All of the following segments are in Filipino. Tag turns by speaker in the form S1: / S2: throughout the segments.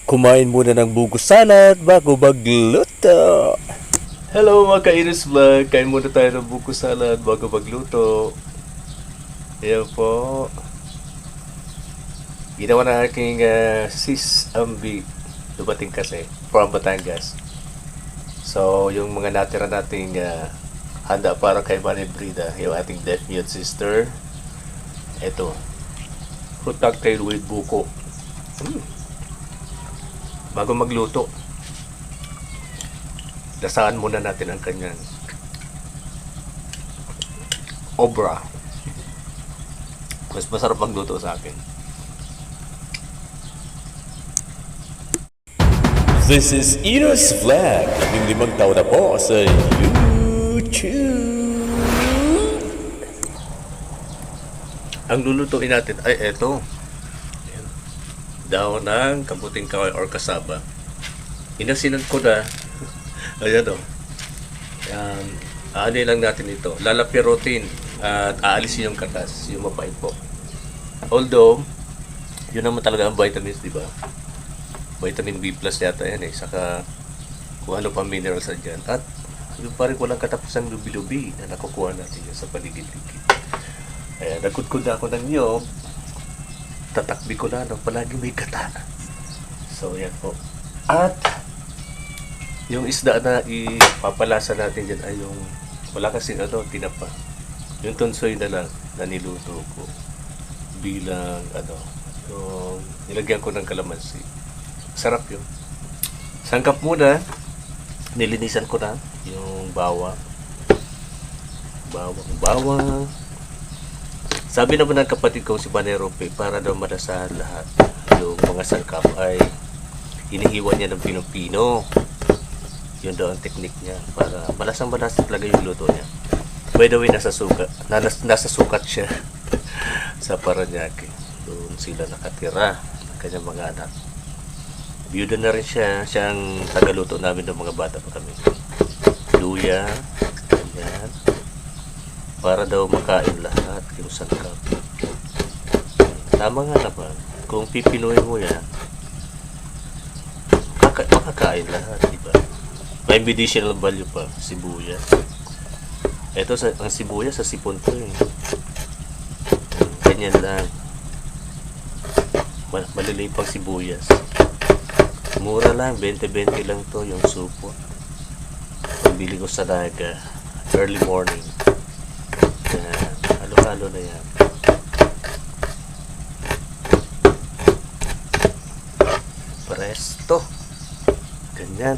S1: Kumain muna ng buko salad bago magluto. Hello mga ka-Iris Vlog, kain muna tayo ng buko salad bago magluto. Ayan po. Ginawa na aking sis Ambi. Dumating kasi from Batangas. So yung mga natira nating handa para kay Manny Brida, yung ating deaf mute sister. Ito, fruit cocktail with buko. Bago magluto, lasaan muna natin ang kanyang obra. Mas masarap magluto sa akin. This is Enos Vlog. 5 taon na po sa YouTube. Ang lulutuin natin ay eto. Daon ng kabuting kahoy or kasaba. Inasinan ko na. Ayan o. Aanin lang natin ito. Lalapirutin at aalisin yung katas, yung mapait po. Although, yun naman talaga ang vitamins, di ba? Vitamin B plus yata yan eh. Saka kung ano pa minerals dyan. At yung pa rin walang katapusang lubi-lubi na nakukuha natin yun sa paligid-ligid. Ayan, nagkudkud na ako ng niyog. Tatakbi ko na, palagi may gata. So, yan po. At, yung isda na ipapalasa natin dyan ay yung, wala kasi tinapa. Yung tunsoy na lang na niluto ko bilang, yung nilagyan ko ng kalamansi. Sarap yun. Sangkap muna, nilinisan ko na yung bawang. Bawang. Sabi naman ng kapatid ko si Banerope, para daw malasahan lahat yung mga sangkap ay inihiwan niya ng pinong-pino. Yun daw ang teknik niya para malasang-malasa talaga yung luto niya. By the way, nasa sukat siya sa Paranaque. Doon sila nakatira, kanyang mga anak. Biyuda na rin siya, siyang tagaluto namin ng mga bata pa kami. Luya, ganyan. Para daw makain lahat yung sangkap. Tama nga naman. Kung pipinuhin mo yan, makakain lahat, diba? May medicinal value pa, sibuyas. Ito, ang sibuyas sa sipon to eh. Ganyan lang. Malilipang sibuyas. Mura lang, 20-20 lang to yung supo. Pambili ko sa Naga, early morning. Yan, halo-halo na yan. Presto. Ganyan.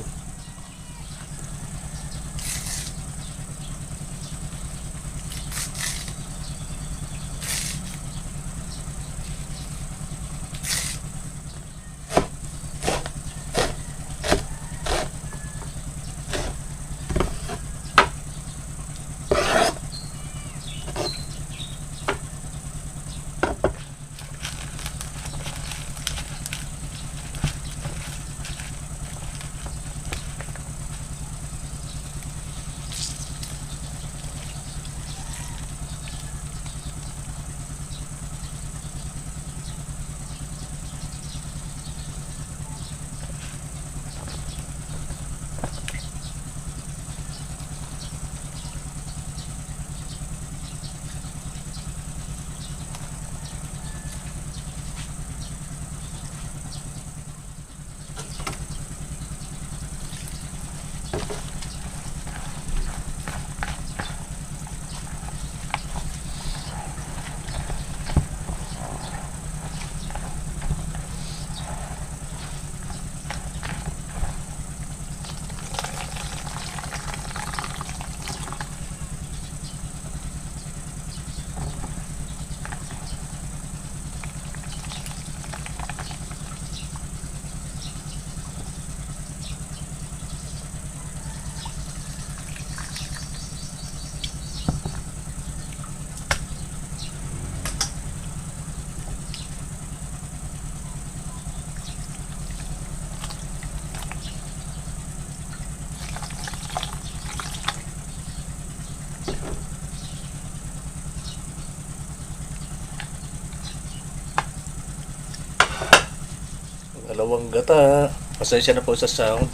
S1: ang gata. Pasensya na po sa sound.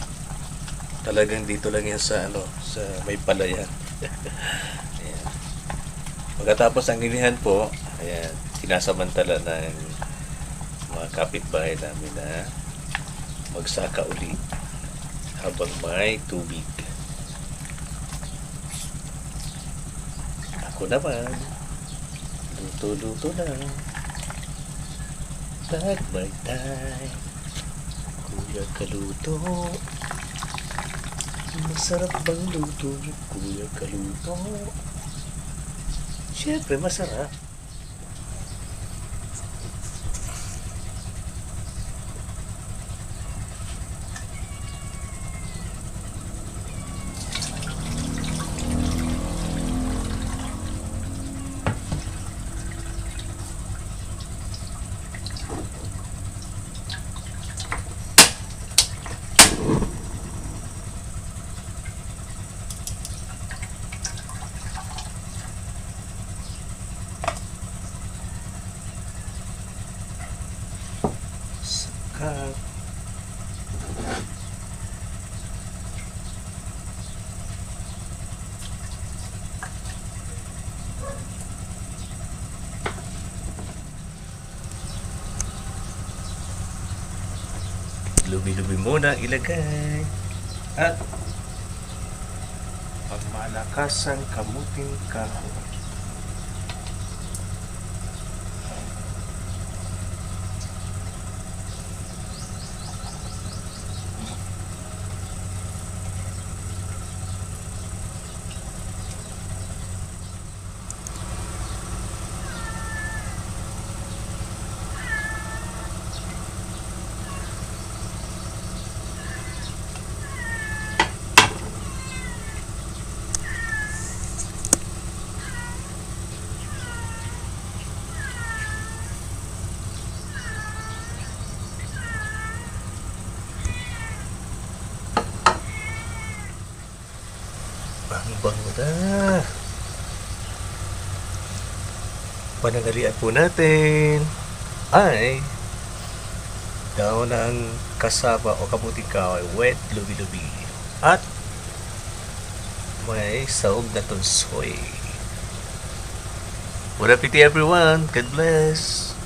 S1: Talagang dito lang yan sa sa may palayan. Ayan. Pagkatapos ang inihan po, ayan, sinasamantala ng mga kapitbahay namin na magsaka uli habang may tubig. Ako naman, luto-luto lang. Tagbay-tay, Kuya Kaluto. Masarap bang luto niyo, Kuya Kaluto? Siyempre, masarap. Saka lubi-lubi muna ilagay at pagmalakasang kamuting kahoy. Bango na. Pananghalian po natin ay daon ng kasaba o kamuting kahoy, wet lubi-lubi, at may sahog na tunsoy. Bon appetit everyone. God bless.